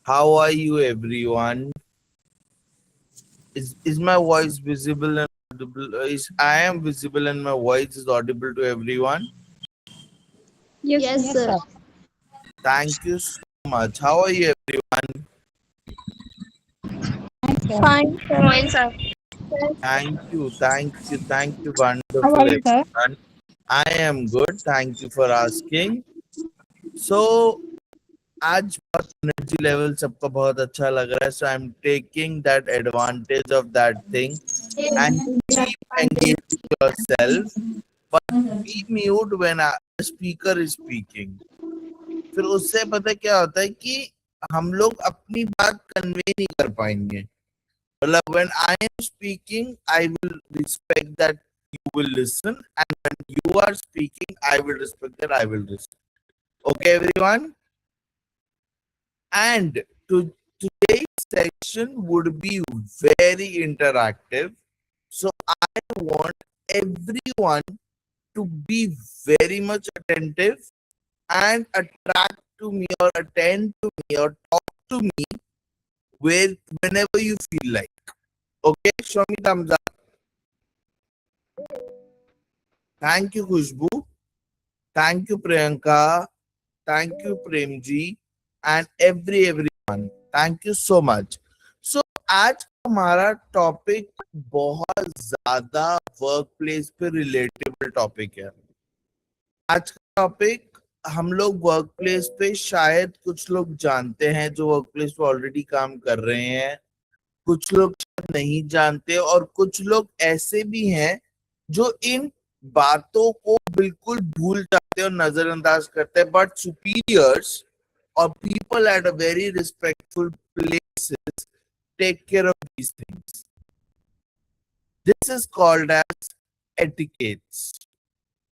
How are you, everyone? Is my voice visible and audible? Is I am visible and my voice is audible to everyone? Yes, Yes, sir. sir. Thank you so much. How are you, everyone? Thanks, sir. Fine, sir. Fine, sir. Thank you, How wonderful are you, sir? everyone. I am good. Thank you for asking. So, आज बहुत energy level सबका बहुत अच्छा लग रहा है. So I'm taking that advantage of that thing and keep engaging yourself. But be mute when the speaker is speaking. फिर उससे पता क्या होता है कि हम लोग अपनी बात कन्वे नहीं कर पाएंगे. मतलब when I am speaking, I will respect that you will listen, and when you are speaking, I will respect that I will listen. Okay, everyone? And today's section would be very interactive. So I want everyone to be very much attentive and attract to me or attend to me or talk to me whenever you feel like. Okay, show me thumbs up. Thank you, Khushbu. Thank you, Priyanka. Thank you, Premji. And everyone. Thank you so much. So आज का हमारा topic बहुत ज्यादा work place पे relatable topic है. आज का topic हम लोग वर्क प्लेस पे शायद कुछ लोग जानते हैं जो वर्क प्लेस पे ऑलरेडी काम कर रहे हैं, कुछ लोग शायद नहीं जानते और कुछ लोग ऐसे भी हैं जो इन बातों को बिल्कुल भूल जाते हैं और नजरअंदाज करते हैं. But superiors or people at a very respectful places take care of these things. This is called as etiquettes.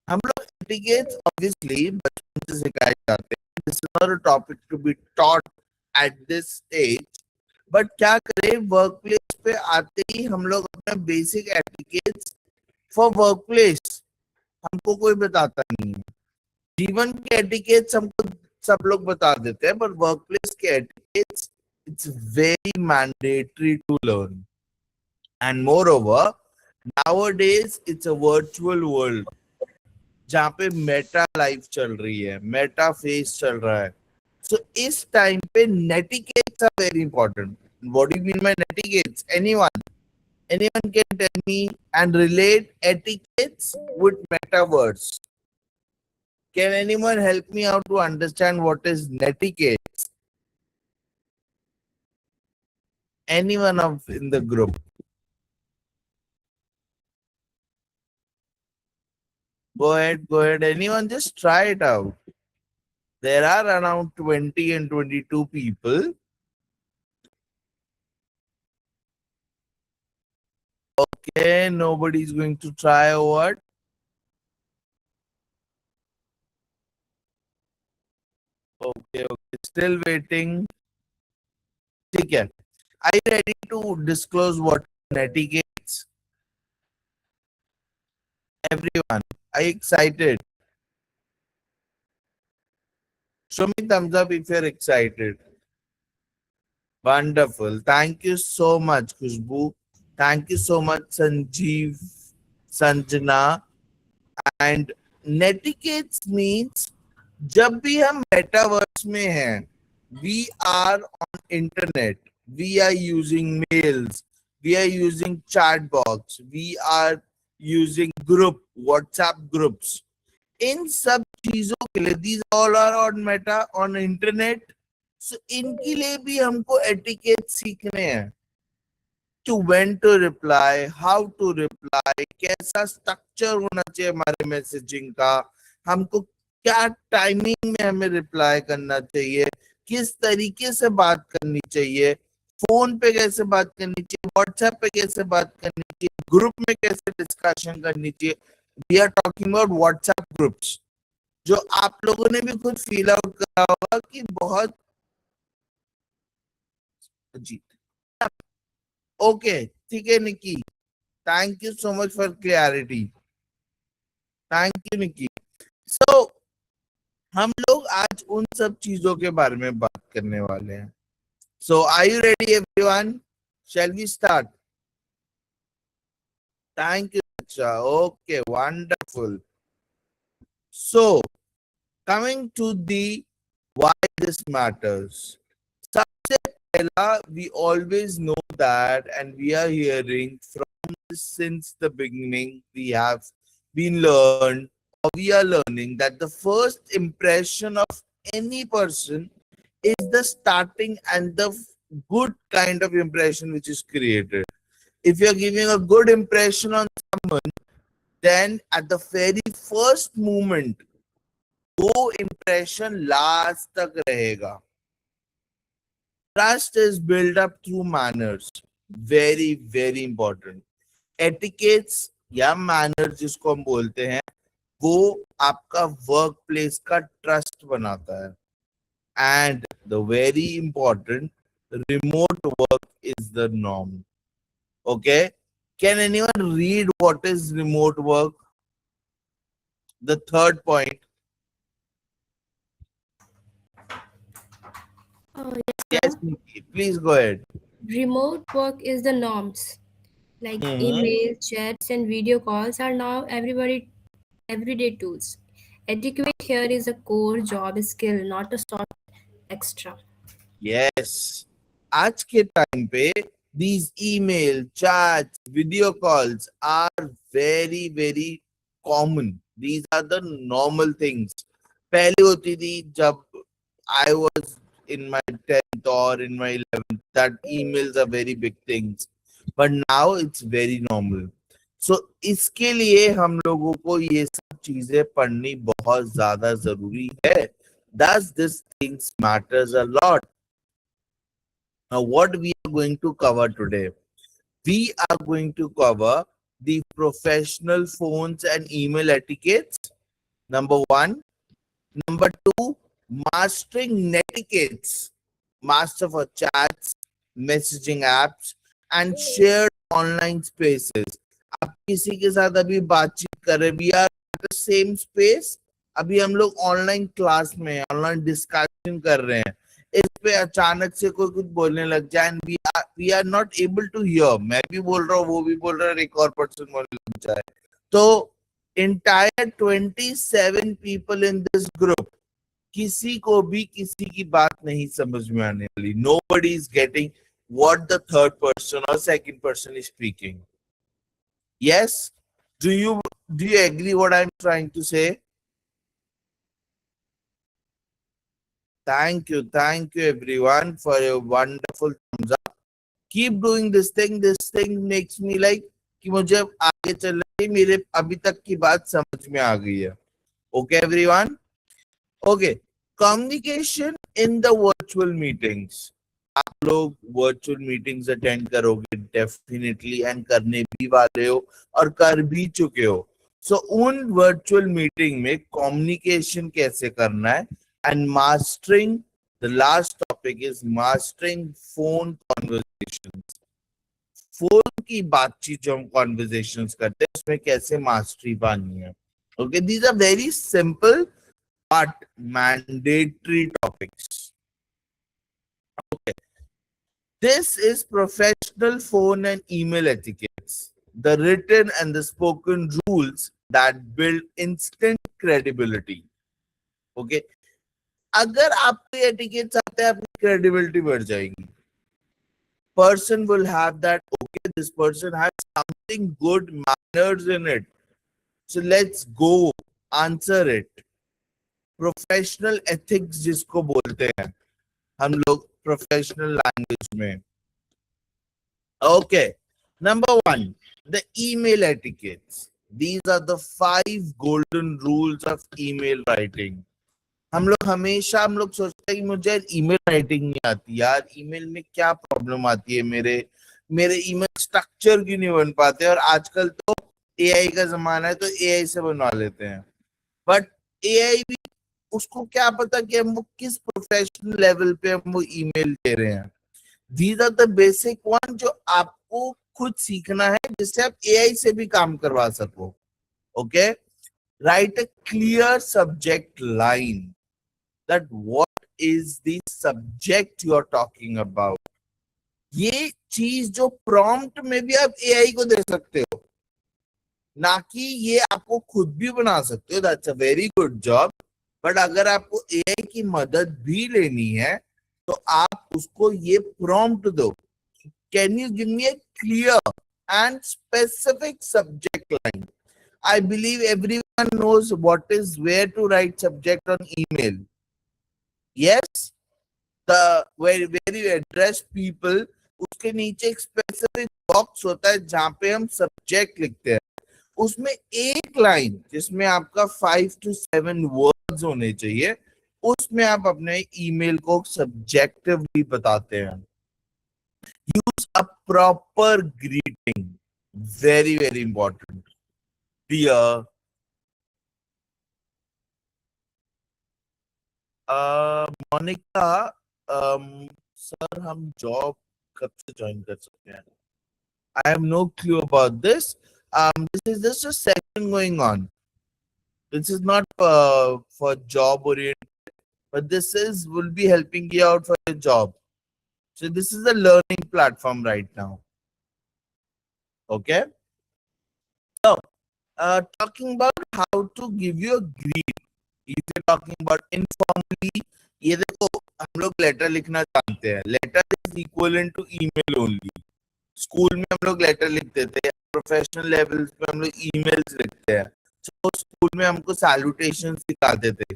हम लोग etiquettes obviously बचपन से सिखाए जाते हैं. This is not a topic to be taught at this stage. But क्या करें, work place पे आते ही हम लोग अपने basic etiquettes for work place हमको कोई बताता नहीं है. जीवन के एटिकेट्स हमको सब लोग बता देते हैं, but workplace के etiquettes, it's very mandatory to learn. And moreover, nowadays it's a virtual world जहाँ पे मेटा लाइफ चल रही है, मेटा फेस चल रहा है. So इस टाइम पे netiquettes are very important. What do you mean by netiquettes? Anyone can tell me and relate etiquettes with metaverse. Can anyone help me out to understand what is netiquette? Anyone of in the group? Go ahead. Anyone just try it out. There are around 20 and 22 people. Okay, nobody's going to try or what? Okay. Still waiting. ठीक है. Are you ready to disclose what etiquettes? Everyone, are you excited? Show me thumbs up if you're excited. Wonderful. Thank you so much, Khushbu. Thank you so much, Sanjeev, Sanjana. And netiquettes means जब भी हम metaverse में हैं, we are on internet, we are using mails, we are using chat box, we are using group, WhatsApp groups. इन सब चीजों के लिए these all are on meta on internet. So इनके लिए भी हमको एटिकेट सीखने हैं. To when to reply, how to reply, कैसा स्ट्रक्चर होना चाहिए हमारे मैसेजिंग का, हमको क्या टाइमिंग में हमें रिप्लाई करना चाहिए, किस तरीके से बात करनी चाहिए, फोन पे कैसे बात करनी चाहिए, व्हाट्सएप पे कैसे बात करनी चाहिए, ग्रुप में कैसे डिस्कशन करनी चाहिए. We are talking about WhatsApp groups जो आप लोगों ने भी खुद फील आउट करा होगा कि बहुत जी. ओके, ठीक है Nikki. Thank you so much for clarity. Thank you Nikki. So हम लोग आज उन सब चीजों के बारे में बात करने वाले हैं. So are you ready, everyone? Shall we start? Thank you, Richa. Okay, wonderful. So coming to the why this matters. सबसे पहला, we always know that, and we are hearing from this since the beginning. We have been learned, or we are learning that the first impression of any person is the starting and the good kind of impression which is created. If you are giving a good impression on someone, then at the very first moment वो impression last तक रहेगा. Trust is built up through manners. Very, very important. Etiquettes या manners जिसको हम बोलते हैं, वो आपका वर्क प्लेस का ट्रस्ट बनाता है. And the very important, remote work is the norm. Okay? Can anyone read what is remote work? The third point. Yes, Nikki, please go ahead. Remote work is the norms. Like email, chats, and video calls are now everyday tools. Etiquette here is a core job skill, not a soft extra. Yes. आज के time पे these email, chats, video calls are very, very common. These are the normal things. पहले होती थी जब I was in my 10th or in my 11th, that emails are very big things. But now it's very normal. So इसके लिए हम लोगों को ये सब चीजें पढ़नी बहुत ज्यादा जरूरी है. Thus this things matters a lot. Now, what we are going to cover today? We are going to cover the professional phones and email etiquettes. Number one. Number two, mastering netiquettes. Master for chats, messaging apps, and shared online spaces. आप किसी के साथ अभी बातचीत कर रहे, we are at the same space. अभी हम लोग ऑनलाइन क्लास में ऑनलाइन डिस्कशन कर रहे हैं. इस पे अचानक से कोई कुछ बोलने लग जाए and we are not able to hear. मैं भी बोल रहा हूँ, वो भी बोल रहा है, एक और पर्सन बोलने लग जाए, तो entire 27 people in this group, किसी को भी किसी की बात नहीं समझ में आने वाली. Nobody is getting what the third person or second person is speaking. Yes? Do you agree what I'm trying to say? Thank you everyone for your wonderful thumbs up. Keep doing this thing. This thing makes me like कि मुझे आगे चल रही मेरे अभी तक की बात समझ में आ गई है. Okay everyone? Okay. Communication in the virtual meetings. आप लोग वर्चुअल मीटिंग्स अटेंड करोगे डेफिनेटली, एंड करने भी वाले हो और कर भी चुके हो. सो उन वर्चुअल मीटिंग में कम्युनिकेशन कैसे करना है, and mastering the last topic is mastering phone conversations. Phone की बातचीत जो हम कॉन्वर्सेशंस करते हैं उसमें कैसे मास्टरी पानी है. Okay, these are very simple but mandatory topics. Okay. This is professional phone and email etiquettes, the written and the spoken rules that build instant credibility. Okay. अगर आपको etiquettes आते हैं, आपकी credibility बढ़ जाएगी. Person will have that, okay, this person has something good manners in it. So let's go answer it. Professional ethics जिसको बोलते हैं हम लोग प्रोफेशनल लैंग्वेज में. Okay, number one, the email etiquettes. These are the 5 golden rules of email writing. हम लोग सोचते हैं कि मुझे ईमेल राइटिंग नहीं आती. यार ईमेल में क्या प्रॉब्लम आती है, मेरे ईमेल स्ट्रक्चर क्यों नहीं बन पाते. और आजकल तो एआई का जमाना है, तो एआई से बनवा लेते हैं. बट एआई भी, उसको क्या पता कि हम वो किस प्रोफेशनल लेवल पे हम वो ईमेल दे रहे हैं. These are the basic one जो आपको खुद सीखना है, जिससे आप एआई से भी काम करवा सको. Okay, right a clear subject line, that what is the subject you are talking about. ये चीज जो प्रॉम्प्ट में भी आप एआई को दे सकते हो, ना कि ये आपको खुद भी बना सकते हो, that's a very good job. But अगर आपको एआई की मदद भी लेनी है तो आप उसको ये प्रॉम्प्ट दो, can you give me a clear and specific subject line. I believe everyone knows what is where to write subject on email. Yes, the where you address people, उसके नीचे एक स्पेसिफिक बॉक्स होता है जहां पे हम subject लिखते हैं। उसमें एक लाइन जिसमें आपका 5 to 7 वर्ड्स होने चाहिए, उसमें आप अपने ईमेल को सब्जेक्टिवली बताते हैं। Use a proper greeting, very very important. Dear Monica, sir हम जॉब कब से ज्वाइन कर सकते हैं? I have no clue about this. This is just a session going on. This is not for job oriented, but this is will be helping you out for your job. So this is a learning platform right now. Okay. So talking about how to give you a greet. If you're talking about informally, ये देखो हम लोग letter लिखना जानते हैं। Letter is equal to email only. School में हम लोग लेटर लिखते थे, प्रोफेशनल लेवल्स पे हम लोग ईमेल्स लिखते हैं। तो स्कूल में हमको सैल्यूटेशन सिखाते थे,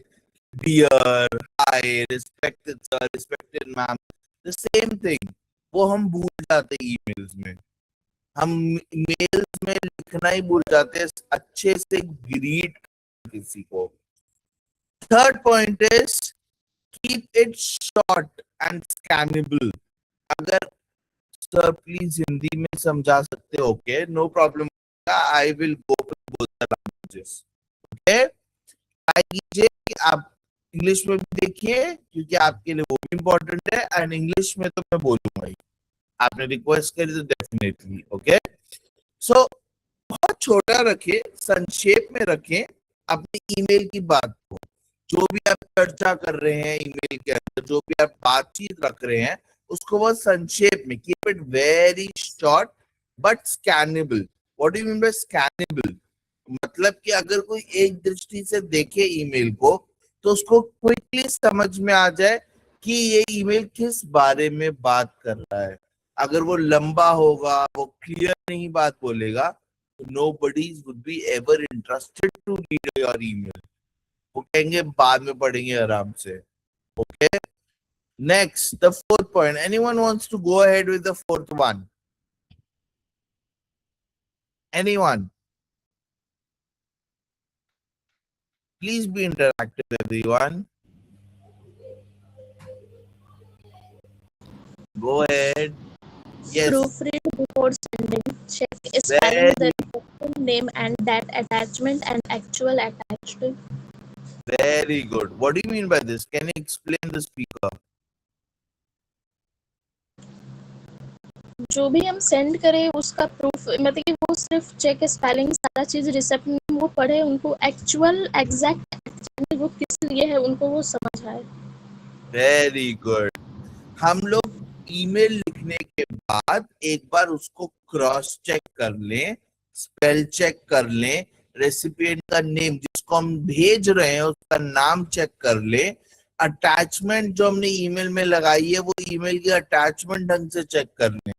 dear, hi, respected sir, respected ma'am, the same thing. वो हम भूल जाते ईमेल्स में, हम मेल्स में लिखना ही भूल जाते हैं अच्छे से ग्रीट किसी को। Third point is keep it short and scannable. अगर सर प्लीज हिंदी में समझा सकते हो, okay no problem, I will go for both the languages. Okay, try कीजिए कि आप इंग्लिश में भी देखिए क्योंकि आपके लिए वो भी इम्पोर्टेंट है, एंड इंग्लिश में तो मैं बोलूंगा ही, आपने रिक्वेस्ट करी तो डेफिनेटली। ओके, सो बहुत छोटा रखें, संक्षेप में रखें अपनी ईमेल की बात को। जो भी आप चर्चा कर रहे हैं ईमेल के अंदर, जो भी आप बातचीत रख रहे हैं, उसको बहुत संक्षेप में, keep it very short but scannable. What do you mean bye scannable? मतलब कि अगर कोई एक दृष्टि से देखे ईमेल को तो उसको क्विकली समझ में आ जाए कि ये ईमेल किस बारे में बात कर रहा है। अगर वो लंबा होगा, वो क्लियर नहीं बात बोलेगा, तो nobody would be ever interested to read your email. वो कहेंगे बाद में पढ़ेंगे आराम से। Okay, next the fourth point, anyone wants to go ahead with the fourth one? Anyone? Please be interactive, everyone. Go ahead. Yes. Proofread before sending. Check spelling, the respective name, and that attachment and actual attached. Very good. What do you mean by this? Can you explain the speaker? जो भी हम send करें उसका proof, मतलब कि वो सिर्फ check spelling सारा चीज रिसेप्ट में वो पढ़े, उनको एक्चुअल एग्जैक्ट वो किस लिए है उनको वो समझ आए। Very good. हम लोग ईमेल लिखने के बाद एक बार उसको क्रॉस चेक कर लें, स्पेल चेक कर लें, रेसिपिएंट का नेम जिसको हम भेज रहे हैं उसका नाम चेक कर लें, अटैचमेंट जो हमने ईमेल में लगाई है वो ईमेल की अटैचमेंट ढंग से चेक कर लें।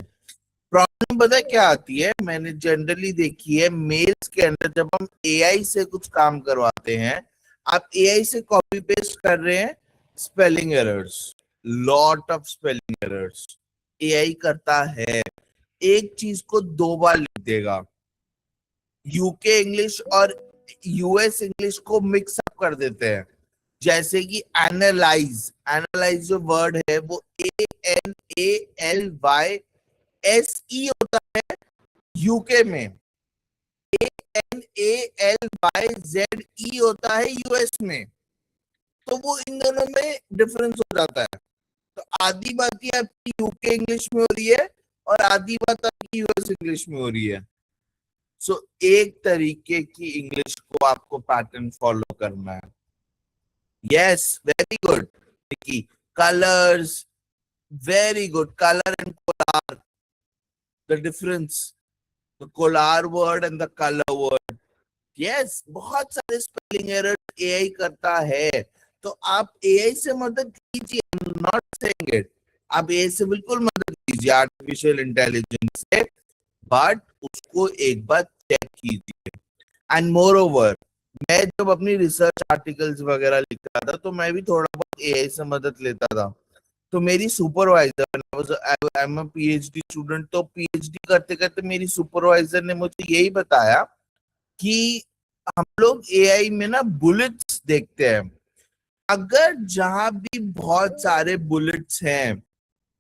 प्रॉब्लम पता क्या आती है, मैंने जनरली देखी है मेल्स के अंदर, जब हम एआई से कुछ काम करवाते हैं, आप एआई से कॉपी पेस्ट कर रहे हैं, spelling errors, lot of spelling errors AI करता है। एक चीज को दो बार लिख देगा, यूके इंग्लिश और यूएस इंग्लिश को मिक्स अप कर देते हैं। जैसे कि एनालाइज, एनालाइज जो वर्ड है वो ANALYSE होता है यूके में, ANALYZE होता है यूएस में, तो वो इन दोनों में डिफरेंस हो जाता है। तो आधी बात ही आपकी यूके इंग्लिश में हो रही है और आधी बात आपकी यूएस इंग्लिश में हो रही है। सो एक तरीके की इंग्लिश को आपको पैटर्न फॉलो करना है। Yes, very good. Nikki, colors, very good. Color and color, the difference, the color word and the color word. Yes, बहुत सारे स्पेलिंग एरर एआई करता है, तो आप एआई से मदद लीजिए, I am not saying it, आप एआई से बिल्कुल मदद लीजिए, आर्टिफिशियल इंटेलिजेंस से, बट उसको एक बार चेक कीजिए। एंड मोर ओवर, मैं जब अपनी रिसर्च आर्टिकल्स वगैरह लिखता था तो मैं भी थोड़ा बहुत एआई से मदद लेता था। तो मेरी supervisor, I am a PhD student, तो पीएचडी करते करते मेरी सुपरवाइजर ने मुझे यही बताया कि हम लोग एआई में ना बुलेट्स देखते हैं, अगर जहां भी बहुत सारे बुलेट्स हैं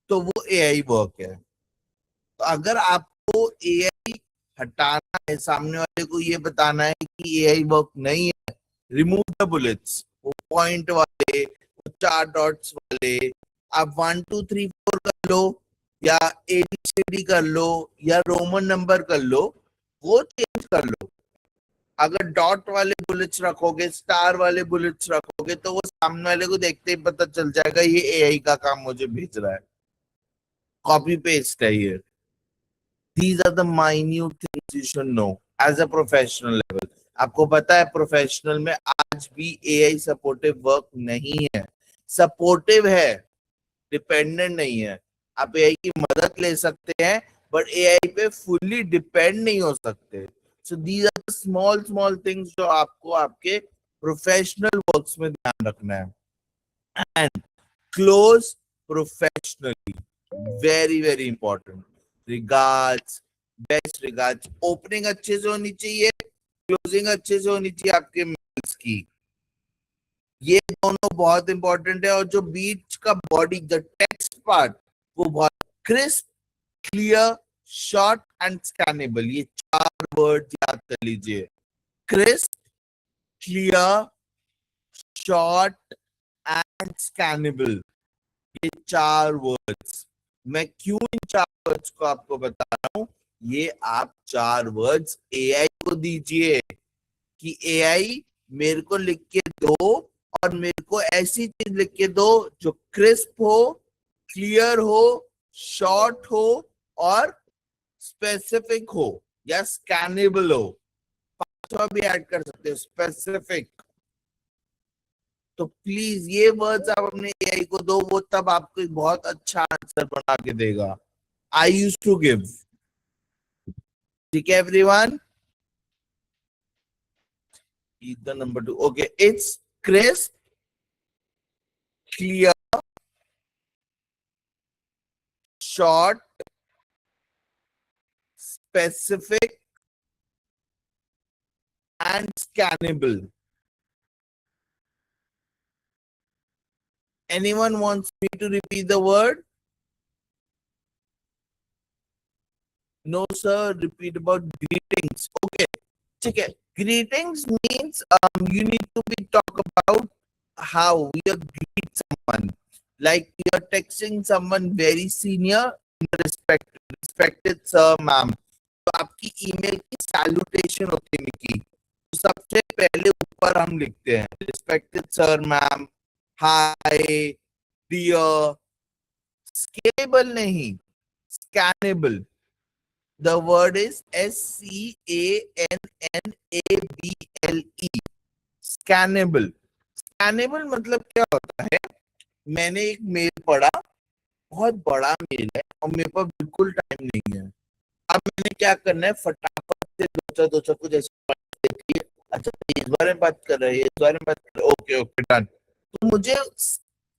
तो वो एआई वर्क है। तो अगर आपको एआई हटाना है, सामने वाले को ये बताना है कि एआई वर्क नहीं है, रिमूव द बुलेट्स, वो पॉइंट वाले, वो 4 डॉट्स वाले, आप 1 2 3 4 कर लो या एबीसीडी कर लो या रोमन नंबर कर लो, वो चेंज कर लो। अगर डॉट वाले बुलेट्स रखोगे, स्टार वाले बुलेट्स रखोगे, तो वो सामने वाले को देखते ही पता चल जाएगा ये एआई का काम मुझे भेज रहा है, कॉपी पेस्ट है ये। These are the minute things you should know as a professional level. आपको पता है प्रोफेशनल में आज भी एआई सपोर्टिव वर्क नहीं है, सपोर्टिव है, डिपेंडेंट नहीं है। आप एआई की मदद ले सकते हैं बट एआई पे फुल्ली डिपेंड नहीं हो सकते। So these are the small small things जो आपको आपके प्रोफेशनल वर्क्स में ध्यान रखना है। And close professionally, very very important. Regards, best regards, opening अच्छे से होनी चाहिए, क्लोजिंग अच्छे से होनी चाहिए आपके मेल्स की, ये दोनों बहुत इंपॉर्टेंट है। और जो बीच का बॉडी, द टेक्स्ट पार्ट, वो बहुत crisp, clear, short and scannable, ये 4 वर्ड याद कर लीजिए। Crisp, clear, short and scannable, ये 4 वर्ड्स। मैं क्यों इन 4 वर्ड्स को आपको बता रहा हूं, ये आप 4 वर्ड्स एआई को दीजिए कि एआई मेरे को लिख के दो, और मेरे को ऐसी चीज लिख के दो जो क्रिस्प हो, क्लियर हो, शॉर्ट हो और स्पेसिफिक हो या स्कैनेबल हो। 5वां भी ऐड कर सकते हो, स्पेसिफिक। तो प्लीज ये वर्ड्स आप अपने एआई को दो, वो तब आपको एक बहुत अच्छा आंसर बना के देगा। आई यूज टू गिव, ठीक है everyone. The number 2, okay, it's crisp, clear, short, specific and scannable. Anyone wants me to repeat the word? No sir, repeat about greetings. Okay, okay. Greetings means you need to be talk about how we greet someone, like you are texting someone very senior in respected sir ma'am, तो आपकी email की salutation होती है निकी, तो सबसे पहले ऊपर हम लिखते हैं रिस्पेक्टेड सर मैम, हाय, डियर, स्केलेबल नहीं, scannable. The word is SCANNABLE, scannable। Scannable मतलब क्या होता है, मैंने एक मेल पढ़ा, बहुत बड़ा मेल है और मेरे पास बिल्कुल टाइम नहीं है, अब मैंने क्या करना है, फटाफट से दो चार कुछ ऐसे देखिए, अच्छा इस बारे में बात कर रहे हैं, इस बारे में बात कर रहे हैं, ओके ओके डन। तो मुझे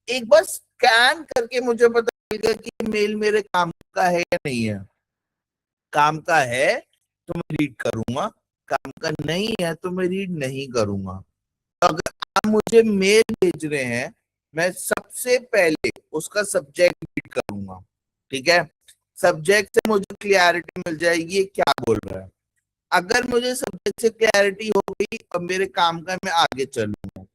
एक बार स्कैन करके मुझे पता चलेगा कि मेल मेरे काम का है या नहीं है। काम का है तो मैं रीड करूंगा, काम का नहीं है तो मैं रीड नहीं करूंगा। तो अगर आप मुझे मेल भेज रहे हैं, मैं सबसे पहले उसका सब्जेक्ट रीड करूंगा, ठीक है। सब्जेक्ट से मुझे क्लियरिटी मिल जाएगी ये क्या बोल रहा है। अगर मुझे सब्जेक्ट से क्लियरिटी हो गई और मेरे काम का मैं आगे चलूंगा,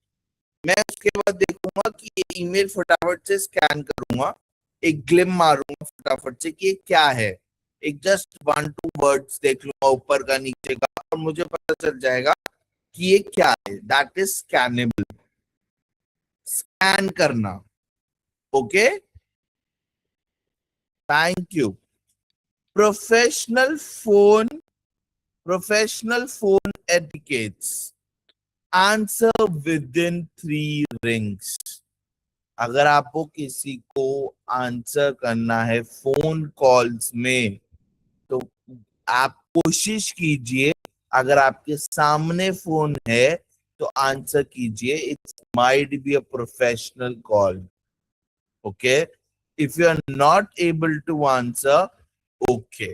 मैं उसके बाद देखूंगा कि ये ईमेल फटाफट से स्कैन करूंगा, एक ग्लिम मारूंगा फटाफट से कि ये क्या है, एक जस्ट 1 2 वर्ड्स देख लूंगा ऊपर का नीचे का, और मुझे पता चल जाएगा कि ये क्या है। दैट इज स्कैनेबल, स्कैन करना। Okay, thank you. Professional phone etiquettes. Answer within 3 rings. अगर आपको किसी को आंसर करना है फोन कॉल्स में, तो आप कोशिश कीजिए, अगर आपके सामने फोन है तो आंसर कीजिए. It might be a professional call. Okay, if you are not able to answer, okay,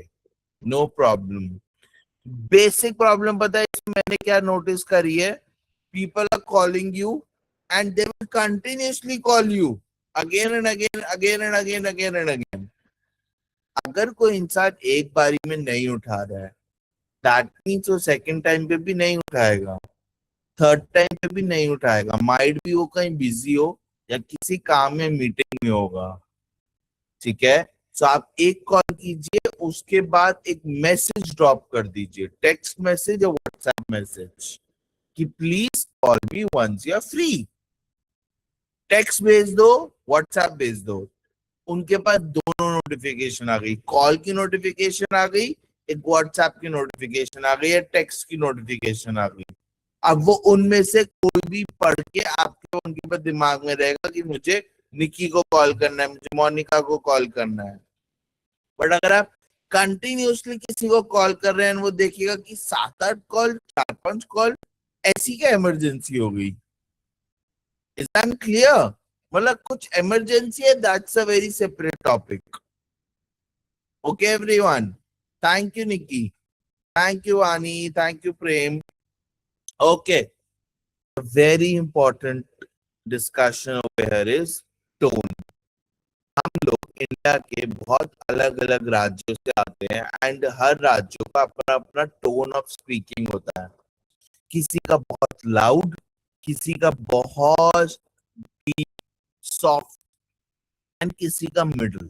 no problem. Basic problem पता है इसमें मैंने क्या नोटिस करी है? People are calling you and they will continuously call you again and again, again and again, again and again. अगर कोई इंसान एक बारी में नहीं उठा रहा है, दैट मीन्स वो सेकंड टाइम पे भी नहीं उठाएगा, थर्ड टाइम पे भी नहीं उठाएगा. माइट भी वो कहीं बिजी हो या किसी काम में, मीटिंग में होगा. ठीक है, तो आप एक कॉल कीजिए, उसके बाद एक मैसेज ड्रॉप कर दीजिए, टेक्स्ट मैसेज या व्हाट्सएप मैसेज, कि please call me once you are free. Text भेज दो, व्हाट्सएप भेज दो, उनके पास दोनों नोटिफिकेशन आ गई. कॉल की नोटिफिकेशन आ गई, एक व्हाट्सएप की नोटिफिकेशन आ गई, या टेक्स्ट की नोटिफिकेशन आ गई. अब वो उनमें से कोई भी पढ़ के आपके उनके पास दिमाग में रहेगा कि मुझे निकी को कॉल करना है, मुझे मोनिका को कॉल करना है. बट अगर आप कंटिन्यूअसली किसी को कॉल कर रहे हैं, वो देखिएगा कि 7-8 कॉल, 4-5 कॉल, ऐसी क्या इमरजेंसी हो गई? Is that clear? मतलब कुछ इमरजेंसी है, that's a very separate topic. Okay everyone, thank you Nikki, thank you Annie, thank you Prem. Okay, very important discussion over here is tone. हम लोग इंडिया के बहुत अलग अलग राज्यों से आते हैं एंड हर राज्यों का अपना अपना टोन ऑफ स्पीकिंग होता है. किसी का बहुत लाउड, किसी का बहुत सॉफ्ट एंड किसी का मिडिल.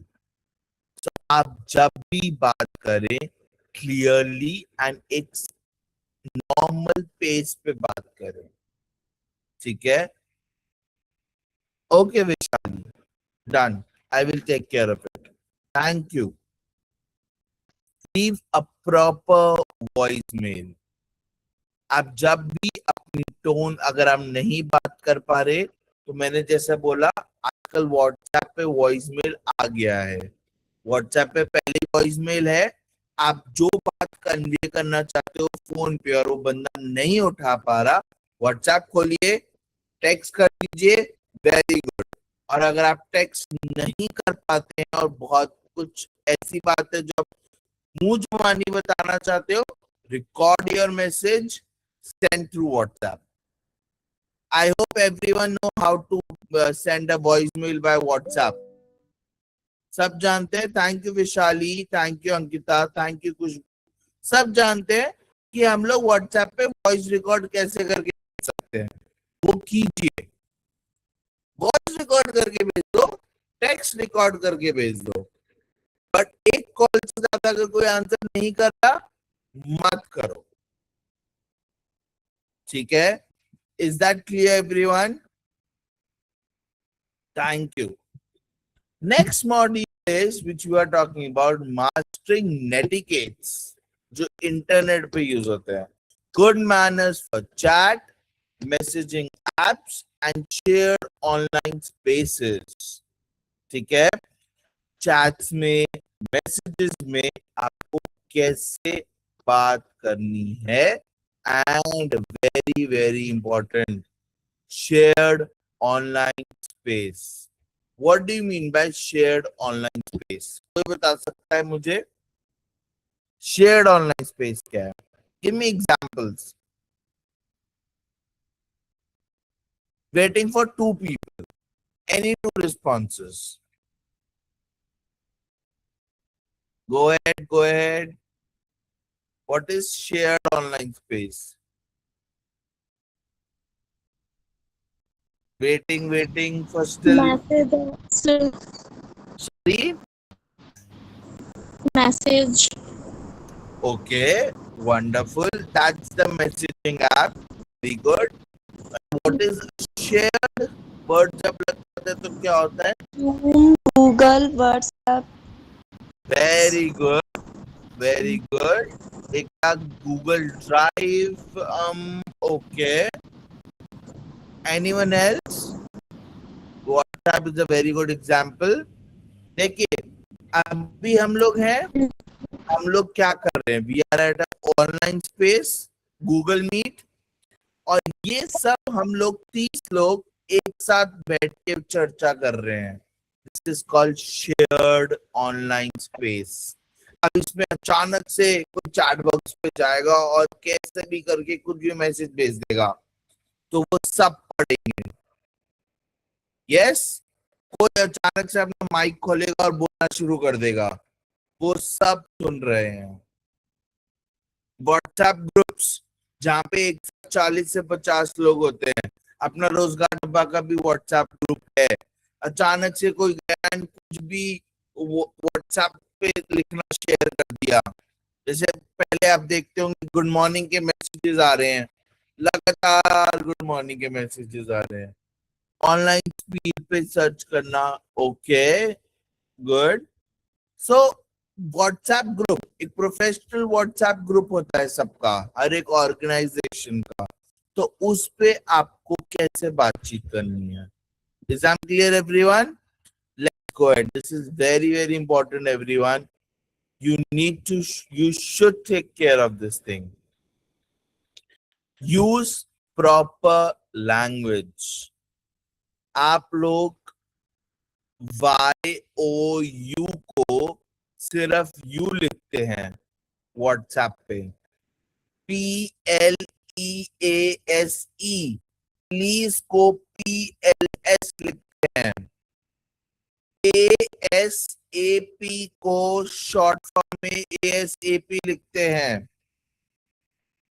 तो आप जब भी बात करें, क्लियरली एंड एक नॉर्मल पेस पे बात करें. ठीक है? Okay Vishali, done. I will take care of it. Thank you. Leave a proper voicemail. आप जब भी अपनी टोन, अगर आप नहीं बात कर पा रहे, तो मैंने जैसे बोला, आजकल व्हाट्सएप पे वॉइसमेल आ गया है. व्हाट्सएप पे पहले वॉइसमेल है. आप जो बात कन्वे करना चाहते हो फोन पे और वो बंदा नहीं उठा पा रहा, व्हाट्सएप खोलिए, टेक्स्ट कर दीजिए, वेरी गुड. और अगर आप टेक्स्ट नहीं कर पाते हैं और बहुत कुछ ऐसी बात है जो आप मुंह जुबानी बताना चाहते हो, record your message, send through WhatsApp. I hope everyone know how to send a voicemail by WhatsApp. सब जानते हैं. Thank you Vishali, thank you Ankita, thank you Khushbu. सब जानते हैं कि हम लोग व्हाट्सएप पे वॉइस रिकॉर्ड कैसे करके भेज सकते हैं. वो कीजिए, वॉइस रिकॉर्ड करके भेज दो, टेक्स्ट रिकॉर्ड करके भेज दो. बट एक कॉल से ज्यादा अगर कोई आंसर नहीं कर रहा, मत करो. ठीक है? Is that clear everyone? Thank you. Next module is which we are talking about mastering netiquettes, जो इंटरनेट पे यूज होते हैं. Good manners for chat, messaging apps and share online spaces. ठीक है? चैट्स में, मैसेजेस में आपको कैसे बात करनी है, and very very important, shared online space. What do you mean by shared online space? कोई बता सकता है मुझे शेयर्ड ऑनलाइन स्पेस क्या है? Give me examples. Waiting for 2 people, any 2 responses. Go ahead, go ahead. What is shared online space? Waiting for still. Sorry? Message. Okay, wonderful. That's the messaging app. Very good. What is shared? Words जब लगता होता है तो क्या होता है? Zoom, Google, WhatsApp. Very good, very good. एक था Google drive, okay. Anyone else? WhatsApp is a very good example. देखिए, अभी हम लोग हैं, हम लोग क्या कर रहे हैं? We are at online space, Google Meet, और ये सब हम लोग 30 लोग एक साथ बैठ के चर्चा कर रहे हैं। This is called shared online space. अब इसमें अचानक से कोई चैट बॉक्स पे जाएगा और कैसे भी करके कुछ भी मैसेज भेज देगा, तो वो सब पढ़ेंगे। यस, कोई अचानक से अपना माइक खोलेगा और बोलना शुरू कर देगा, वो सब सुन रहे हैं। व्हाट्सएप ग्रुप्स, जहाँ पे 140 से 50 लोग होते हैं। अपना रोजगार डब्बा का भी व्हाट्सएप ग्रुप है। अचानक से कोई गया and कुछ भी व्हाट्सएप पे लिखना शेयर कर दिया। जैसे पहले आप देखते होंगे गुड मॉर्निंग के मैसेजेस आ रहे हैं, लगातार गुड मॉर्निंग के मैसेजेस आ रहे हैं। ऑनलाइन स्पीड पे सर्च करना, okay, good. So WhatsApp group, एक प्रोफेशनल व्हाट्सएप ग्रुप होता है सबका, हर एक ऑर्गेनाइजेशन का। तो उस पे आपको कैसे बातचीत करनी है? Is I am clear everyone? Let's go ahead. This is very very important everyone. You need to, you should take care of this thing. Use proper language. आप लोग YOU को सिर्फ यू लिखते हैं व्हाट्सएप पे। PLEASE, प्लीज को PLS लिखते हैं। ASAP को शॉर्ट फॉर्म में ASAP लिखते हैं,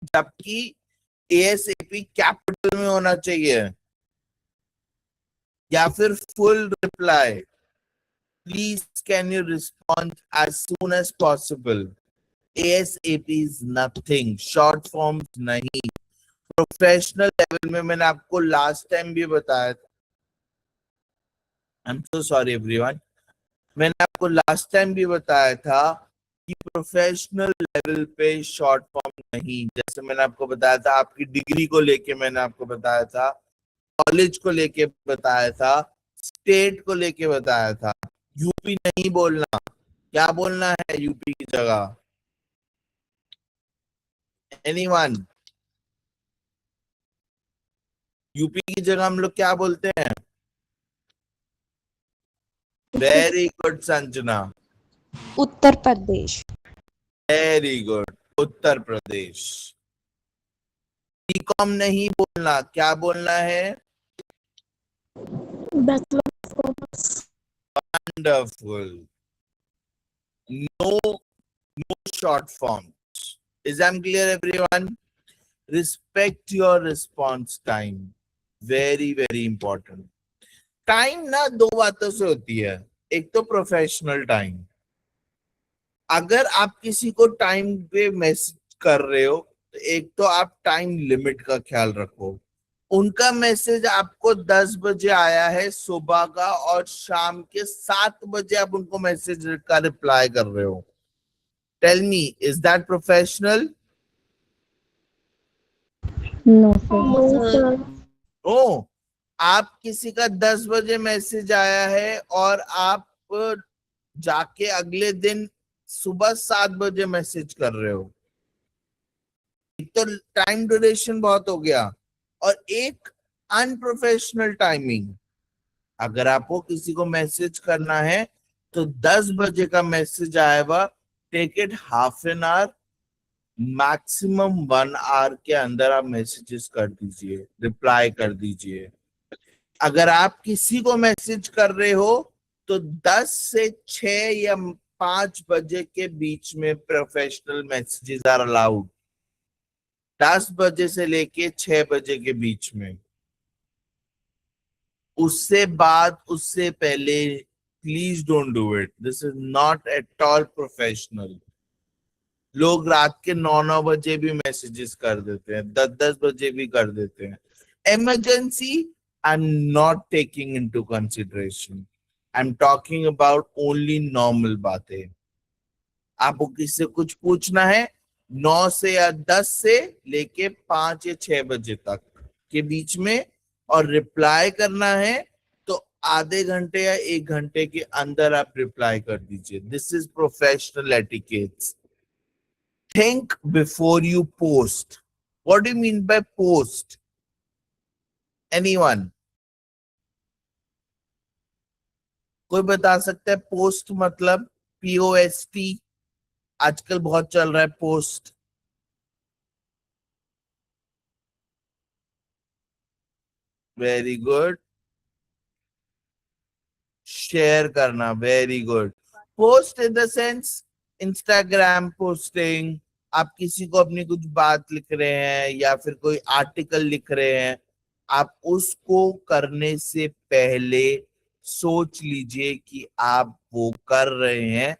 जबकि ASAP कैपिटल में होना चाहिए। या फिर full reply, please can you respond as soon as possible. ASAP is nothing, short forms नहीं। प्रोफेशनल लेवल में मैंने आपको लास्ट टाइम भी बताया था, I am so sorry everyone, मैंने आपको लास्ट टाइम भी बताया था कि प्रोफेशनल लेवल पे शॉर्ट फॉर्म नहीं। जैसे मैंने आपको बताया था, आपकी डिग्री को लेके मैंने आपको बताया था, कॉलेज को लेके बताया था, स्टेट को लेके बताया था। यूपी नहीं बोलना। क्या बोलना है यूपी की जगह? एनीवन? यूपी की जगह हम लोग क्या बोलते हैं? Very good Sanjana, Uttar Pradesh. Very good, Uttar Pradesh. BCom नहीं बोलना, क्या बोलना है? Bachelor of Commerce. Wonderful. No short forms. Is that clear everyone? Respect your response time. Very very important. Time ना दो बातों से होती है। एक तो प्रोफेशनल टाइम, अगर आप किसी को टाइम पे मैसेज कर रहे हो तो एक तो आप टाइम लिमिट का ख्याल रखो। उनका मैसेज आपको 10 बजे आया है सुबह का, और शाम के 7 बजे आप उनको मैसेज का रिप्लाई कर रहे हो। Tell me, is that professional? No No, sir. sir. ओ, आप किसी का 10 बजे मैसेज आया है और आप जाके अगले दिन सुबह 7 बजे मैसेज कर रहे हो, एक तो टाइम ड्यूरेशन बहुत हो गया, और एक अनप्रोफेशनल टाइमिंग। अगर आपको किसी को मैसेज करना है तो 10 बजे का मैसेज आएगा, take it half an hour, maximum 1 hour के अंदर आप मैसेजेस कर दीजिए, रिप्लाई कर दीजिए। अगर आप किसी को मैसेज कर रहे हो तो 10 से 6 या 5 बजे के बीच में प्रोफेशनल मैसेजेस आर अलाउड। 10 बजे से लेके 6 बजे के बीच में। उससे बाद, उससे पहले please don't do it. This is not at all professional. लोग रात के 9-9 बजे भी मैसेजेस कर देते हैं, 10-10 बजे भी कर देते हैं। Emergency I'm not taking into consideration. I'm talking about only normal बातें. आपको किससे कुछ पूछना है 9 से या 10 से लेके 5 या 6 बजे तक के बीच में, और रिप्लाई करना है तो आधे घंटे या 1 घंटे के अंदर आप रिप्लाई कर दीजिए. This is professional etiquettes. Think before you post. What do you mean by post? Anyone? कोई बता सकता है पोस्ट मतलब? POST. आजकल बहुत चल रहा है पोस्ट. Very good. शेयर करना. Very good. Post in the sense Instagram posting. आप किसी को अपनी कुछ बात लिख रहे हैं या फिर कोई आर्टिकल लिख रहे हैं, आप उसको करने से पहले सोच लीजिए कि आप वो कर रहे हैं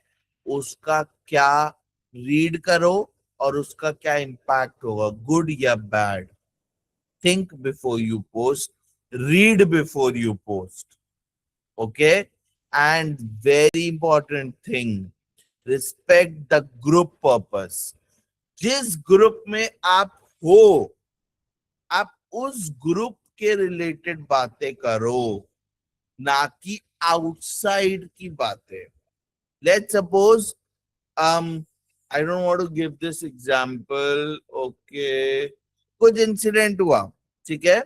उसका क्या रीड करो और उसका क्या इम्पैक्ट होगा, गुड या bad. Think before you post. Read before you post. Okay. And very important thing, respect the group purpose. जिस ग्रुप में आप हो, आप उस ग्रुप के रिलेटेड बातें करो, ना कि आउटसाइड की बातें. Let's suppose I don't want to give this example. Okay, कुछ इंसिडेंट हुआ, ठीक है.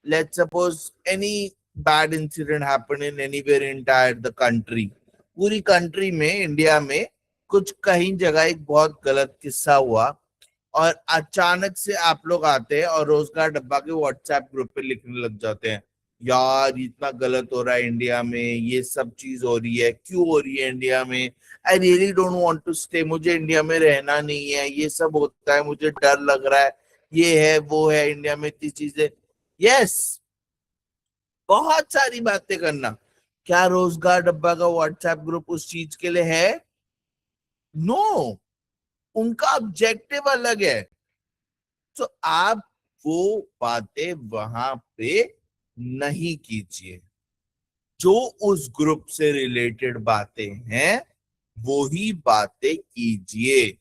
Let's suppose any bad incident happened in anywhere entire the country. पूरी कंट्री में, इंडिया में कुछ कहीं जगह एक बहुत गलत किस्सा हुआ और अचानक से आप लोग आते हैं और रोजगार डब्बा के व्हाट्सएप ग्रुप पे लिखने लग जाते हैं, यार इतना गलत हो रहा है इंडिया में, ये सब चीज हो रही है, क्यों हो रही है इंडिया में, I really don't want to stay, मुझे इंडिया में रहना नहीं है, ये सब होता है, मुझे डर लग रहा है, ये है वो है, इंडिया में इतनी चीजें. यस, बहुत सारी बातें करना. क्या रोजगार डब्बा का व्हाट्सएप ग्रुप उस चीज के लिए है? नो, उनका ऑब्जेक्टिव अलग है. तो आप वो बातें वहां पे नहीं कीजिए. जो उस ग्रुप से रिलेटेड बातें हैं वो ही बातें कीजिए.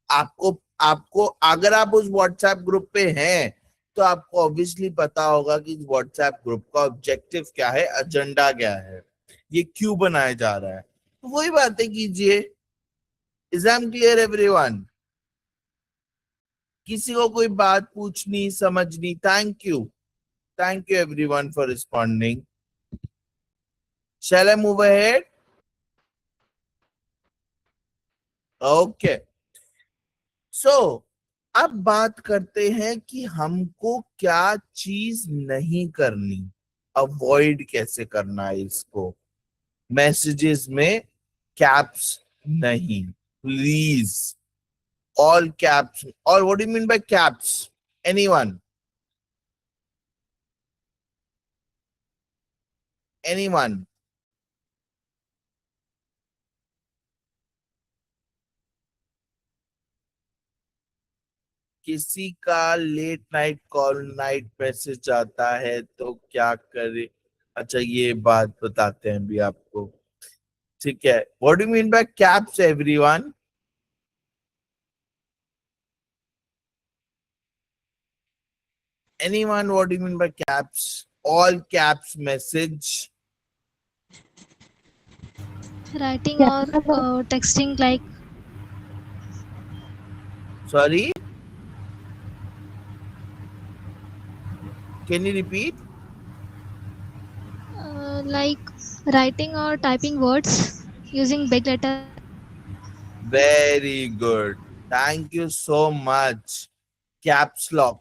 आपको आपको अगर आप उस व्हाट्सएप ग्रुप पे हैं तो आपको ऑब्वियसली पता होगा कि व्हाट्सएप ग्रुप का ऑब्जेक्टिव क्या है, एजेंडा क्या है, ये क्यों बनाया जा रहा है, तो वही बातें कीजिए. Is I am clear everyone? किसी को कोई बात पूछनी समझनी? Thank you everyone for responding. Shall I move ahead? Okay. So अब बात करते हैं कि हमको क्या चीज नहीं करनी, अवॉइड कैसे करना है इसको. मैसेजेस में कैप्स नहीं, प्लीज. All caps. और what do you mean by caps? Anyone? Anyone? किसी का late night call, night message आता है तो क्या करे? अच्छा, ये बात बताते हैं भी आपको, ठीक है. What do you mean by caps everyone? Anyone? What do you mean by caps? All caps message. Writing or texting like Sorry? Can you repeat? like writing or typing words using big letter. Very good. Thank you so much. Caps lock.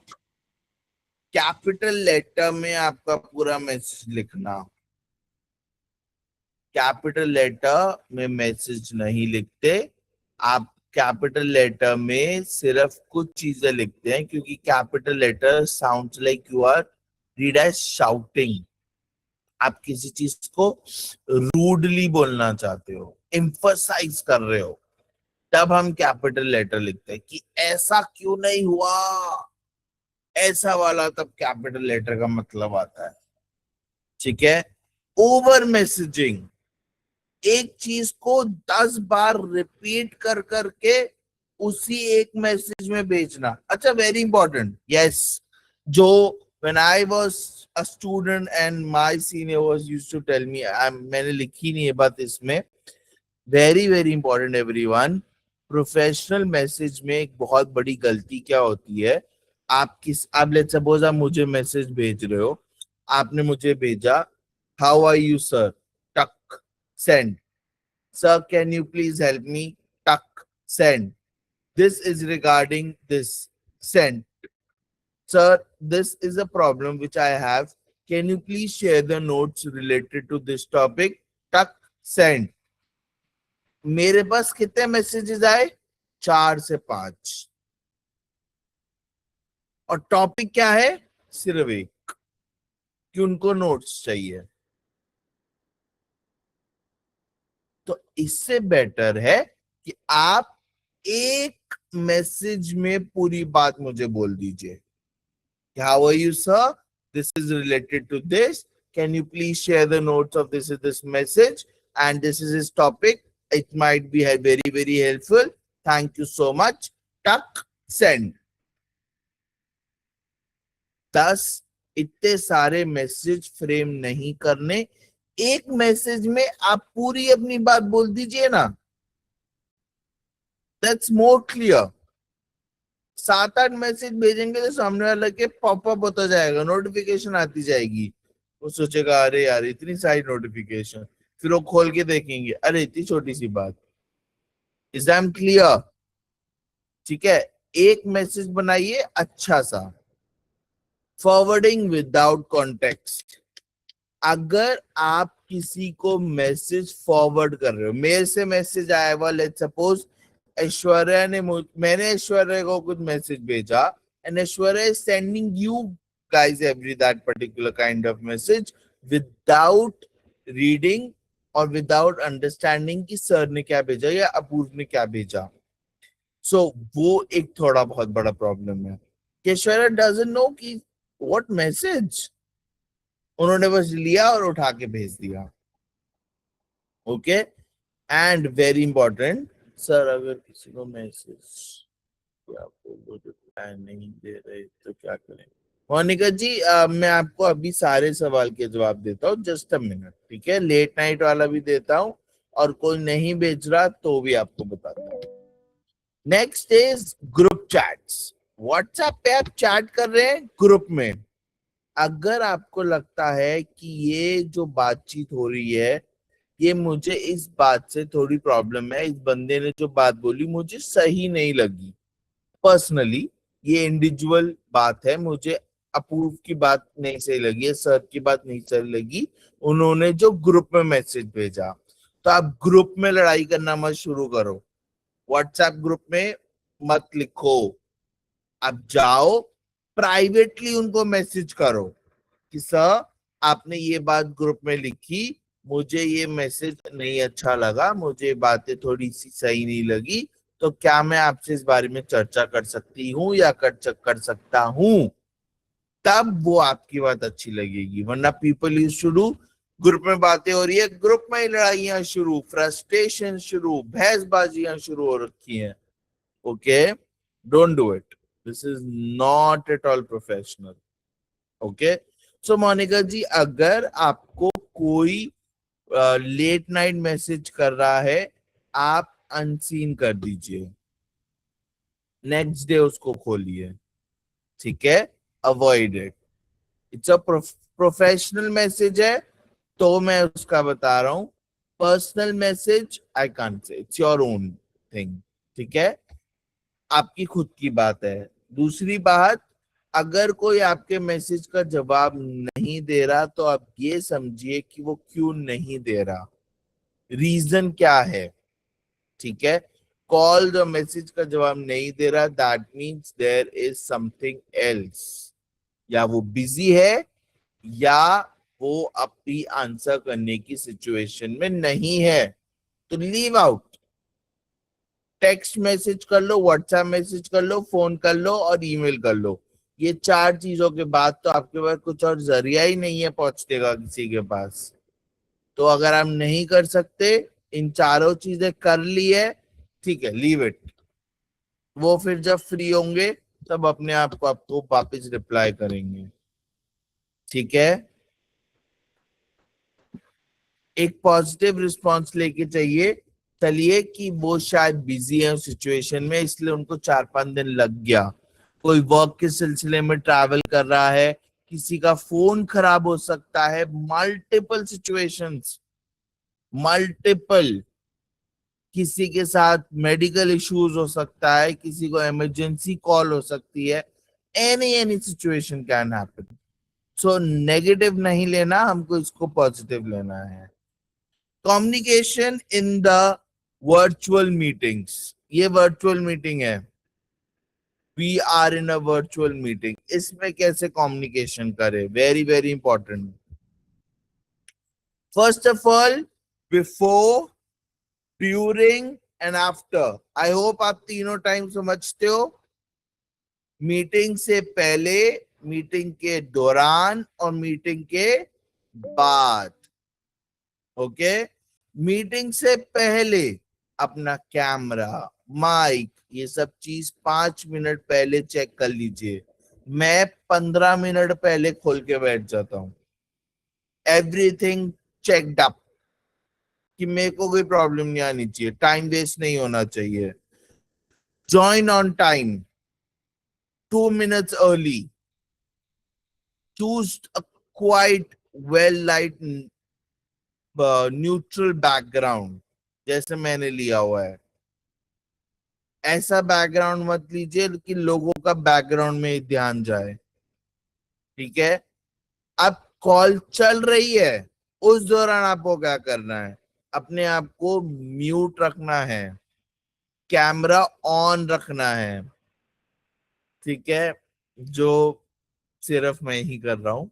Capital letter में आपका पूरा message लिखना. Capital letter में message नहीं लिखते आप. Capital letter में सिर्फ कुछ चीजें लिखते हैं क्योंकि capital letter sounds like you are read as shouting. आप किसी चीज को रूडली बोलना चाहते हो, एम्फसाइज कर रहे हो, तब हम कैपिटल लेटर लिखते हैं कि ऐसा क्यों नहीं हुआ, ऐसा वाला तब कैपिटल लेटर का मतलब आता है। ठीक है, ओवर मैसेजिंग, एक चीज को 10 बार रिपीट कर करके उसी एक मैसेज में भेजना। अच्छा, वेरी इंपॉर्टेंट, यस, जो when I was a student and my senior was used to tell me, मैंने लिखी नहीं है बात इसमें, very very important everyone, professional message में एक बहुत बड़ी गलती क्या होती है, आप लेट्स सपोज आप मुझे मैसेज भेज रहे हो, आपने मुझे भेजा हाउ आर यू सर, टक send, sir can you please help me, tuck send, this is regarding this, send, sir this is a problem which I have, can you please share the notes related to this topic, tuck send। मेरे पास कितने messages आए, 4 से 5, और topic क्या है, सिर्फ एक, कि उनको नोट्स चाहिए। तो इससे बेटर है कि आप एक मैसेज में पूरी बात मुझे बोल दीजिए, how are you sir, this is related to this, can you please share the notes of this message and this is his topic, it might be very very helpful, thank you so much, tuck send. 10 इतने सारे message frame नहीं करने, एक message में आप पूरी अपनी बात बोल दीजिए ना, दैट्स मोर क्लियर। 7-8 मैसेज भेजेंगे तो सामने वाला के पॉपअप होता जाएगा, नोटिफिकेशन आती जाएगी, वो सोचेगा अरे यार इतनी सारी नोटिफिकेशन, फिर वो खोल के देखेंगे अरे इतनी छोटी सी बात। Is that clear? ठीक है, एक मैसेज बनाइए अच्छा सा। फॉरवर्डिंग विदाउट कॉन्टेक्स्ट, अगर आप किसी को मैसेज फॉरवर्ड कर रहे हो, मेरे से मैसेज आया हुआ, लेट्स सपोज ऐश्वर्या ने मैंने ऐश्वर्या को कुछ मैसेज भेजा and Aishwarya is sending you guys every that particular kind of message without reading और विदाउट अंडरस्टैंडिंग कि सर ने क्या भेजा या अपूर्व ने क्या भेजा। सो वो एक थोड़ा बहुत बड़ा प्रॉब्लम है कि ऐश्वर्या डजंट नो कि व्हाट मैसेज, उन्होंने बस लिया और उठा के भेज दिया। Okay, and very important, sir अगर किसी को मैसेज आपको रिप्लाई नहीं दे रहे तो क्या करें? मोनिका जी मैं आपको अभी सारे सवाल के जवाब देता हूँ, जस्ट अ मिनट, ठीक है, लेट नाइट वाला भी देता हूँ और कोई नहीं भेज रहा तो भी आपको बताता हूँ। Next is group chats. WhatsApp पे आप चैट कर रहे हैं ग्रुप में, अगर आपको लगता है कि ये जो बातचीत हो रही है ये मुझे इस बात से थोड़ी प्रॉब्लम है, इस बंदे ने जो बात बोली मुझे सही नहीं लगी, पर्सनली ये इंडिविजुअल बात है, मुझे अपूर्व की बात नहीं सही लगी है, सर की बात नहीं सही लगी, उन्होंने जो ग्रुप में मैसेज भेजा, तो आप ग्रुप में लड़ाई करना मत शुरू करो, व्हाट्सएप ग्रुप में मत लिखो, आप जाओ प्राइवेटली उनको मैसेज करो कि सर आपने ये बात ग्रुप में लिखी, मुझे ये मैसेज नहीं अच्छा लगा, मुझे बातें थोड़ी सी सही नहीं लगी, तो क्या मैं आपसे इस बारे में चर्चा कर सकती हूँ या कर सकता हूँ, तब वो आपकी बात अच्छी लगेगी। वरना people used to do, group में बातें हो रही है, ग्रुप में ही लड़ाइयां शुरू, फ्रस्ट्रेशन शुरू, बहसबाजियां शुरू हो रखी हैं। Okay, don't do it, this is not at all professional. Okay, so Monika ji अगर आपको कोई लेट नाइट मैसेज कर रहा है, आप अनसीन कर दीजिए, नेक्स्ट डे उसको खोलिए, ठीक है, avoid it. It's a professional message है तो मैं उसका बता रहा हूं, personal message I can't say, it's your own thing, ठीक है, आपकी खुद की बात है। दूसरी बात, अगर कोई आपके मैसेज का जवाब नहीं दे रहा तो आप ये समझिए कि वो क्यों नहीं दे रहा, रीजन क्या है, ठीक है, कॉल द मैसेज का जवाब नहीं दे रहा, that means there is something else, या वो बिजी है या वो अपनी आंसर करने की सिचुएशन में नहीं है, तो लीव आउट, टेक्स्ट मैसेज कर लो, व्हाट्सएप मैसेज कर लो, फोन कर लो और ईमेल कर लो, ये 4 चीजों के बाद तो आपके पास कुछ और जरिया ही नहीं है पहुंचने का किसी के पास। तो अगर आप नहीं कर सकते, इन चारों चीजें कर ली है, ठीक है, लीव इट। वो फिर जब फ्री होंगे तब अपने आप को आपको वापस रिप्लाई करेंगे, ठीक है। एक पॉजिटिव रिस्पांस लेके चाहिए चलिए कि वो शायद बिजी है उस सिचुएशन में, इसलिए उनको 4-5 दिन लग गया। कोई वर्क के सिलसिले में ट्रैवल कर रहा है, किसी का फोन खराब हो सकता है, मल्टीपल सिचुएशंस, मल्टीपल, किसी के साथ मेडिकल इश्यूज हो सकता है, किसी को इमरजेंसी कॉल हो सकती है, any situation can happen. So negative नहीं लेना, हमको इसको पॉजिटिव लेना है। Communication in the virtual meetings, ये वर्चुअल मीटिंग है, we are in a virtual meeting, इसमें कैसे कम्युनिकेशन करें, very very important. First of all, before, during and after. I hope आप तीनों टाइम समझते हो। मीटिंग से पहले, मीटिंग के दौरान और मीटिंग के बाद। ओके, मीटिंग से पहले अपना कैमरा, माइक, ये सब चीज 5 मिनट पहले चेक कर लीजिए। मैं 15 मिनट पहले खोल के बैठ जाता हूं। एवरीथिंग चेकड अप, कि मेरे को कोई प्रॉब्लम नहीं आनी चाहिए, टाइम वेस्ट नहीं होना चाहिए। Join on time, 2 minutes early, choose a quite well light neutral background, जैसे मैंने लिया हुआ है। ऐसा बैकग्राउंड मत लीजिए कि लोगों का बैकग्राउंड में ध्यान जाए, ठीक है। अब कॉल चल रही है, उस दौरान आपको क्या करना है, अपने आप को म्यूट रखना है, कैमरा ऑन रखना है, ठीक है, जो सिर्फ मैं ही कर रहा हूं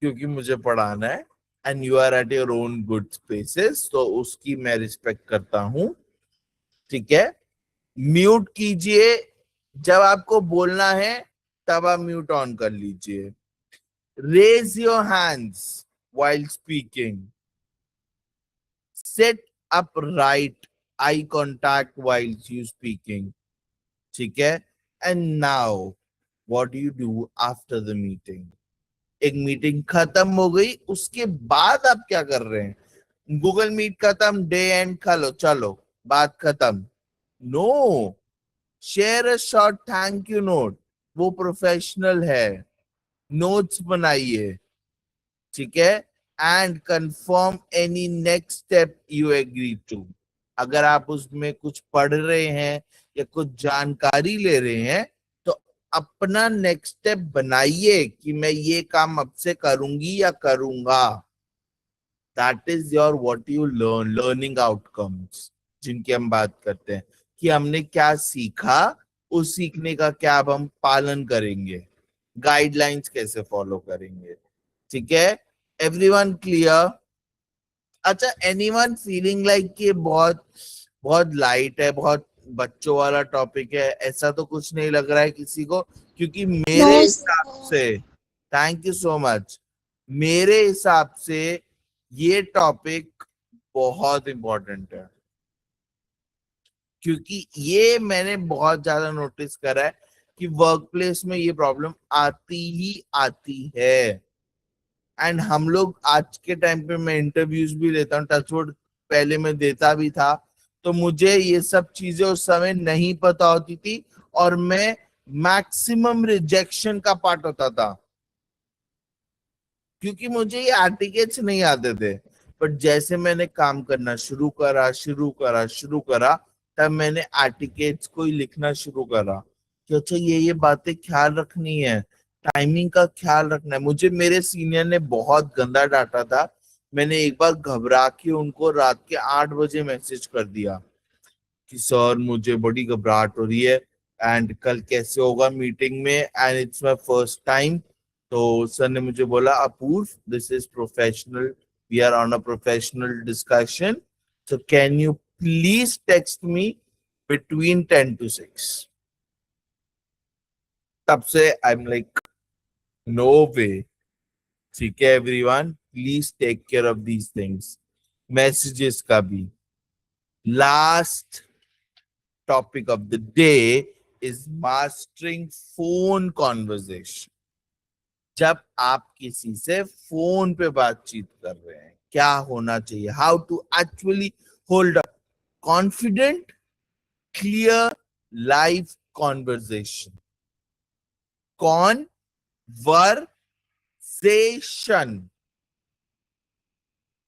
क्योंकि मुझे पढ़ाना है, and you are at your own good spaces, तो उसकी मैं रिस्पेक्ट करता हूं, ठीक है। म्यूट कीजिए, जब आपको बोलना है तब आप म्यूट ऑन कर लीजिए। Raise your hands while speaking, sit upright, eye contact while you speaking, ठीक है। And now what do you do after the meeting. एक मीटिंग खत्म हो गई, उसके बाद आप क्या कर रहे हैं। गूगल मीट खत्म, डे एंड खा चलो, बात खत्म। No, share a short thank you note, वो प्रोफेशनल है। नोट्स बनाइए, ठीक है, and confirm any next step you agree to. अगर आप उसमें कुछ पढ़ रहे हैं या कुछ जानकारी ले रहे हैं तो अपना नेक्स्ट स्टेप बनाइए कि मैं ये काम अब से करूंगी या करूंगा। That is your what you learn, learning outcomes जिनकी हम बात करते हैं, कि हमने क्या सीखा, उस सीखने का क्या अब हम पालन करेंगे, गाइडलाइंस कैसे फॉलो करेंगे, ठीक है। Everyone clear. अच्छा, एनीवन फीलिंग लाइक कि बहुत बहुत लाइट है, बहुत बच्चों वाला टॉपिक है, ऐसा तो कुछ नहीं लग रहा है किसी को, क्योंकि मेरे No, हिसाब से, थैंक यू सो मच, मेरे हिसाब से ये टॉपिक बहुत इंपॉर्टेंट है, क्योंकि ये मैंने बहुत ज्यादा नोटिस करा है कि वर्क प्लेस में ये प्रॉब्लम आती ही आती है। एंड हम लोग आज के टाइम पे, मैं इंटरव्यूज भी लेता हूँ, टचवुड पहले मैं देता भी था, तो मुझे ये सब चीजें उस समय नहीं पता होती थी और मैं मैक्सिमम रिजेक्शन का पार्ट होता था, क्योंकि मुझे ये आर्टिकल्स नहीं आते थे। बट जैसे मैंने काम करना शुरू करा, तब मैंने आर्टिकल्स को ही लिखना शुरू करा कि अच्छा ये बातें ख्याल रखनी है, टाइमिंग का ख्याल रखना है। मुझे मेरे सीनियर ने बहुत गंदा डांटा था, मैंने एक बार घबरा के उनको रात के 8 बजे मैसेज कर दिया कि सर मुझे बड़ी घबराहट हो रही है एंड कल कैसे होगा मीटिंग में, and it's my first time. तो सर ने मुझे बोला, Apoorv this is professional, we are on a professional discussion, so can you please text me between 10 to 6। तब से I am like no way. ठीक है everyone, please take care of these things. Messages का भी. Last topic of the day is mastering phone conversation. जब आप किसी से फोन पे बातचीत कर रहे हैं क्या होना चाहिए, how to actually hold a confident, clear, live conversation. Conversation.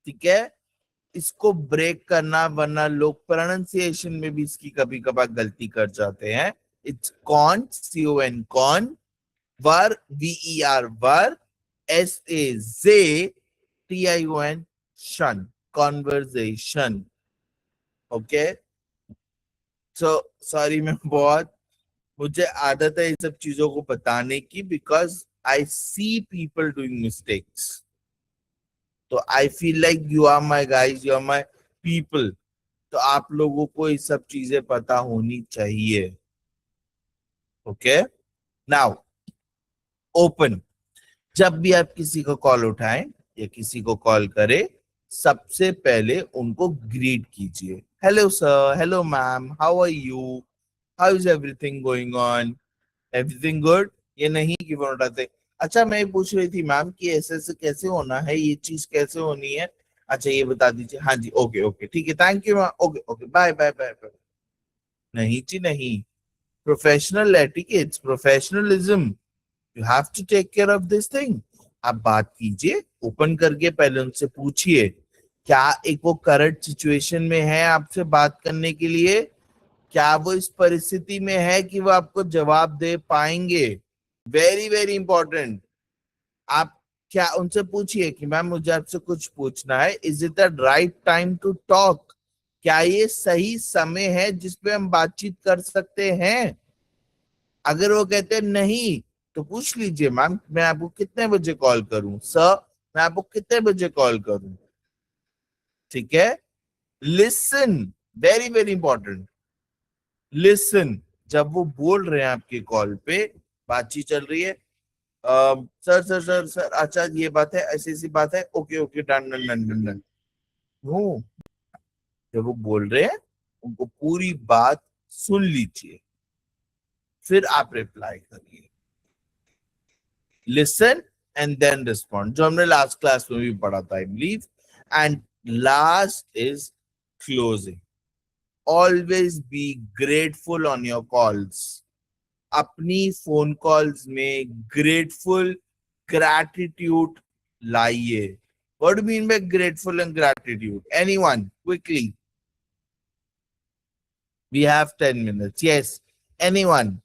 ठीक है, इसको ब्रेक करना, वरना लोग प्रोनाउंसिएशन में भी इसकी कभी कभार गलती कर जाते हैं. It's con, CON con, ver VER ver, SAZTION tion, conversation. Okay, so sorry, मैं बहुत, मुझे आदत है इन सब चीजों को बताने की, because I see people doing mistakes. तो I feel like you are my guys, you are my people. तो आप लोगों को ये सब चीजें पता होनी चाहिए. Okay, now open. जब भी आप किसी को कॉल उठाएं या किसी को कॉल करें, सबसे पहले उनको ग्रीट कीजिए. Hello sir, hello ma'am, how are you, how is everything going on, everything good. ये नहीं कि फोन उठाते, अच्छा मैं पूछ रही थी मैम कि ऐसे ऐसे कैसे होना है, ये चीज कैसे होनी है, अच्छा ये बता दीजिए. हाँ जी, ओके ओके ठीक है, thank you ma'am, okay okay, bye bye bye bye. नहीं जी नहीं. Professional etiquettes, professionalism, you have to take care of this thing. आप बात कीजिए ओपन करके, पहले उनसे पूछिए क्या एक वो करंट सिचुएशन में है आपसे बात करने के लिए, क्या वो इस परिस्थिति में है कि वो आपको जवाब दे पाएंगे. Very very important. आप क्या उनसे पूछिए कि मैम मुझे आपसे कुछ पूछना है, is it the right time to talk, क्या ये सही समय है जिसपे हम बातचीत कर सकते हैं. अगर वो कहते हैं नहीं, तो पूछ लीजिए मैम मैं आपको कितने बजे कॉल करूं, सर मैं आपको कितने बजे कॉल करूं. ठीक है, listen, very very important. Listen. जब वो बोल रहे हैं आपके कॉल पे, बातचीत चल रही है, सर सर सर सर, अच्छा ये बात है, ऐसी ऐसी बात है, okay okay, done done done done done. वो जब वो बोल रहे हैं उनको पूरी बात सुन लीजिए, फिर आप रिप्लाई करिए. लिसन एंड देन रिस्पॉन्ड, जो हमने लास्ट क्लास में भी पढ़ा था I believe. And last is closing. Always be grateful on your calls. अपनी फोन कॉल्स में ग्रेटफुल, ग्रैटिट्यूड लाइए. What do mean by grateful and gratitude? Anyone quickly, we have 10 minutes. Yes, anyone.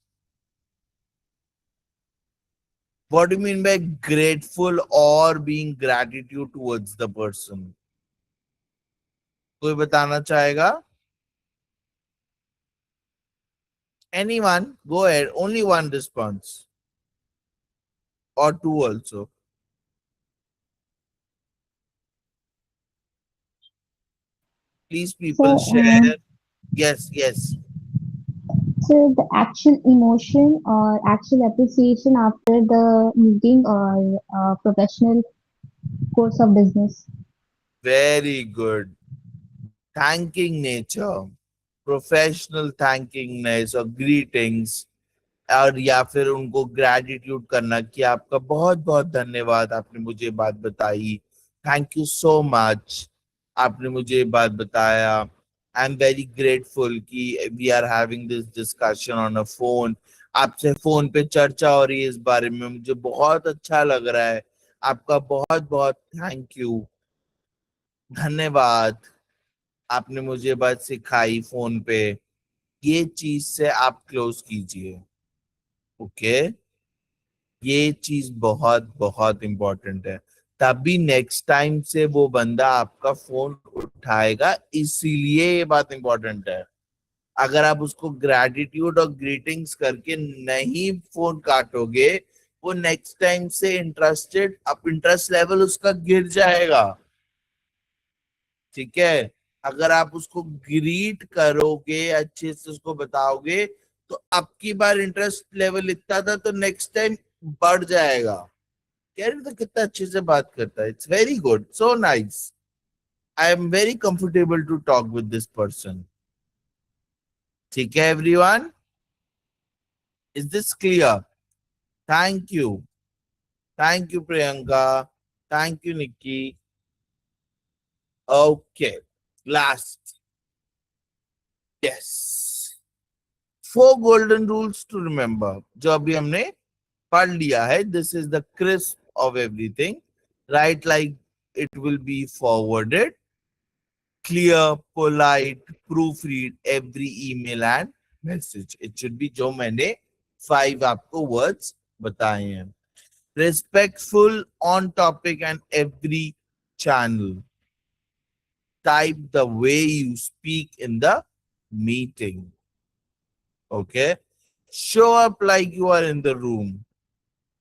What do you mean by grateful or being gratitude towards the person? कोई बताना चाहेगा? Anyone? Go ahead. Only one response. Or two also. Please people So, share. Yes, yes. so the actual emotion or actual appreciation after the meeting or professional course of business. Very good. Thanking nature. Professional thankingness or greetings. और या फिर उनको gratitude करना कि आपका बहुत बहुत धन्यवाद, आपने मुझे बात बताई, थैंक यू सो मच, आपने मुझे बात बताया, आई एम वेरी ग्रेटफुल कि we are having this discussion on a phone. आपसे फोन पे चर्चा हो रही है इस बारे में, मुझे बहुत अच्छा लग रहा है, आपका बहुत बहुत थैंक यू, धन्यवाद, आपने मुझे बात सिखाई फोन पे. ये चीज से आप क्लोज कीजिए. ओके, ये चीज बहुत बहुत इंपॉर्टेंट है. तभी नेक्स्ट टाइम से वो बंदा आपका फोन उठाएगा, इसीलिए ये बात इंपॉर्टेंट है. अगर आप उसको ग्रेटिट्यूड और ग्रीटिंग्स करके नहीं फोन काटोगे, वो नेक्स्ट टाइम से इंटरेस्टेड, अब इंटरेस्ट लेवल उसका गिर जाएगा. ठीक है, अगर आप उसको ग्रीट करोगे, अच्छे से उसको बताओगे, तो अब की बार इंटरेस्ट लेवल इतना था तो नेक्स्ट टाइम बढ़ जाएगा। कह रहे तो कितना अच्छे से बात करता है, it's very good, so nice. I am very comfortable to talk with this person. ठीक है everyone, is this clear? Thank you Priyanka, thank you Nikki. Okay, last, yes, 4 golden rules to remember, जो अभी हमने पढ़ लिया है। This is the crisp of everything. Right like it will be forwarded, clear, polite, proof read every email and message. It should be जो मैंने 5 आपको words बताए हैं। Respectful, on topic and every channel. Type the way you speak in the meeting. Okay? Show up like you are in the room.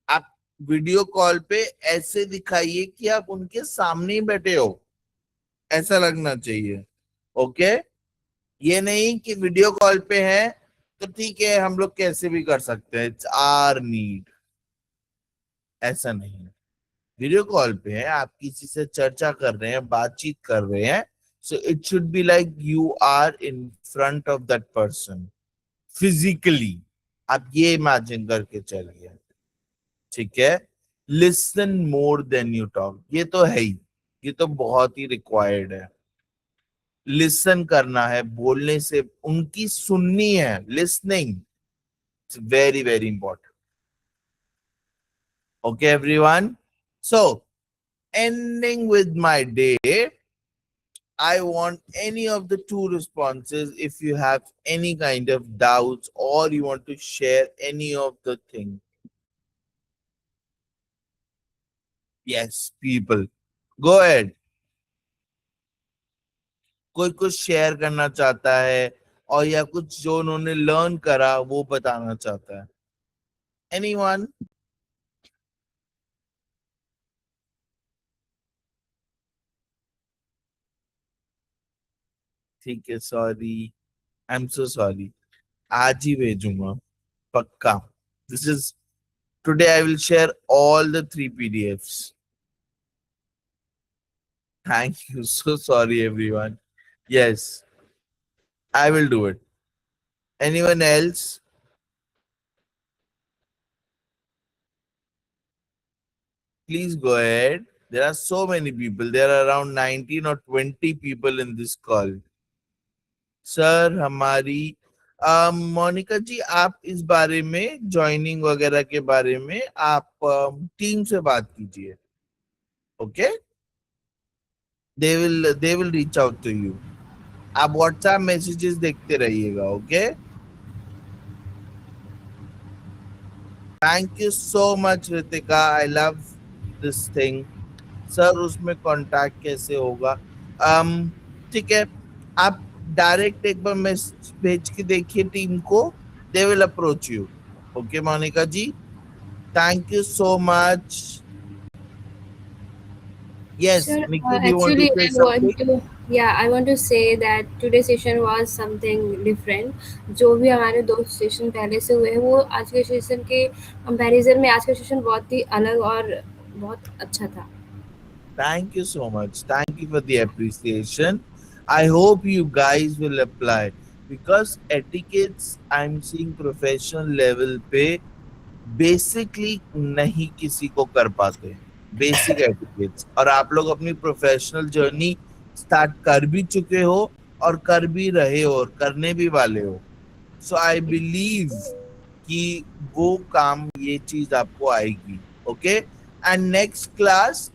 आप video call पे ऐसे दिखाइए कि आप उनके सामने ही बैठे हो, ऐसा लगना चाहिए। ओके? ये नहीं कि वीडियो कॉल पे है तो ठीक है हम लोग कैसे भी कर सकते हैं, इट्स आवर नीड, ऐसा नहीं। वीडियो कॉल पे है, आप किसी से चर्चा कर रहे हैं, बातचीत कर रहे हैं, so it should be like you are in front of that person physically. आप ये इमेजिन करके चलिए, ठीक है? Listen more than you talk, ये तो है ही, ये तो बहुत ही रिक्वायर्ड है। लिसन करना है, बोलने से उनकी सुननी है, listening, it's very very important. Okay everyone, so ending with my day, I want any of the 2 responses. If you have any kind of doubts or you want to share any of the thing. Yes, people, go ahead. कोई कुछ share करना चाहता है और या कुछ जो उन्होंने लर्न करा वो बताना चाहता है? Anyone? ठीक है, sorry, I am so sorry, आज ही भेजूंगा पक्का। This is today, I will share all the 3 PDFs. Thank you, so sorry everyone. Yes, I will do it. Anyone else? Please go ahead. There are so many people. There are around 19 or 20 people in this call. Sir हमारी मोनिका जी, आप इस बारे में, joining वगैरह के बारे में आप टीम से बात कीजिए। Okay, they will reach out to you. आप व्हाट्सएप मैसेजेस देखते रहिएगा। Okay, thank you so much Ritika, I love this thing. Sir उसमें कांटेक्ट कैसे होगा? ठीक है, आप डायरेक्ट एक बार मैसेज भेज के देखिए टीम को, they will approach you. Okay Monica ji, thank you so much. Yes, Sir, Nikki, do you want to actually, say I something? want to, yeah, I want to say that today's session was something different. जो भी हमारे 2 session पहले से हुए हैं वो आज के सेशन के कंपैरिजन में आज का सेशन बहुत ही अलग और बहुत अच्छा था। Thank you so much. Thank you for the appreciation. I hope you guys will apply because etiquettes I'm seeing professional level पे basically नहीं किसी को कर पाते बेसिक एटिकेट्स, और आप लोग अपनी प्रोफेशनल जर्नी स्टार्ट कर भी चुके हो और कर भी रहे हो और करने भी वाले हो। सो आई बिलीव कि वो काम, ये चीज आपको आएगी। ओके, एंड नेक्स्ट क्लास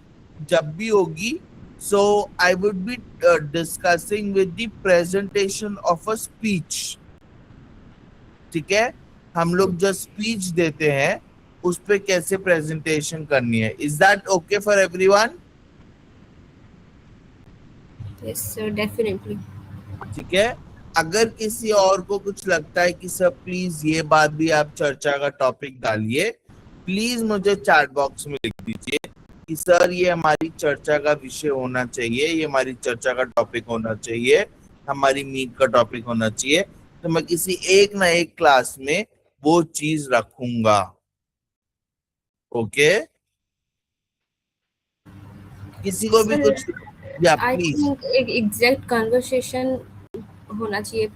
जब भी होगी, so I would be discussing with the presentation of a speech. ठीक है, हम लोग जो स्पीच देते हैं उस पे कैसे प्रेजेंटेशन करनी है। Is that okay for everyone? Yes, sir, definitely. ठीक है, अगर किसी और को कुछ लगता है कि सर प्लीज ये बात भी आप चर्चा का टॉपिक डालिए, प्लीज मुझे चैट बॉक्स में लिख दीजिए कि सर ये हमारी चर्चा का विषय होना चाहिए, ये हमारी चर्चा का टॉपिक होना चाहिए, हमारी मीट का टॉपिक होना चाहिए। तो मैं किसी एक ना एक क्लास में वो चीज रखूंगा. ओके, किसी को भी Sir, कुछ, या I प्लीज. think एक एग्जैक्ट कन्वर्सेशन होना चाहिए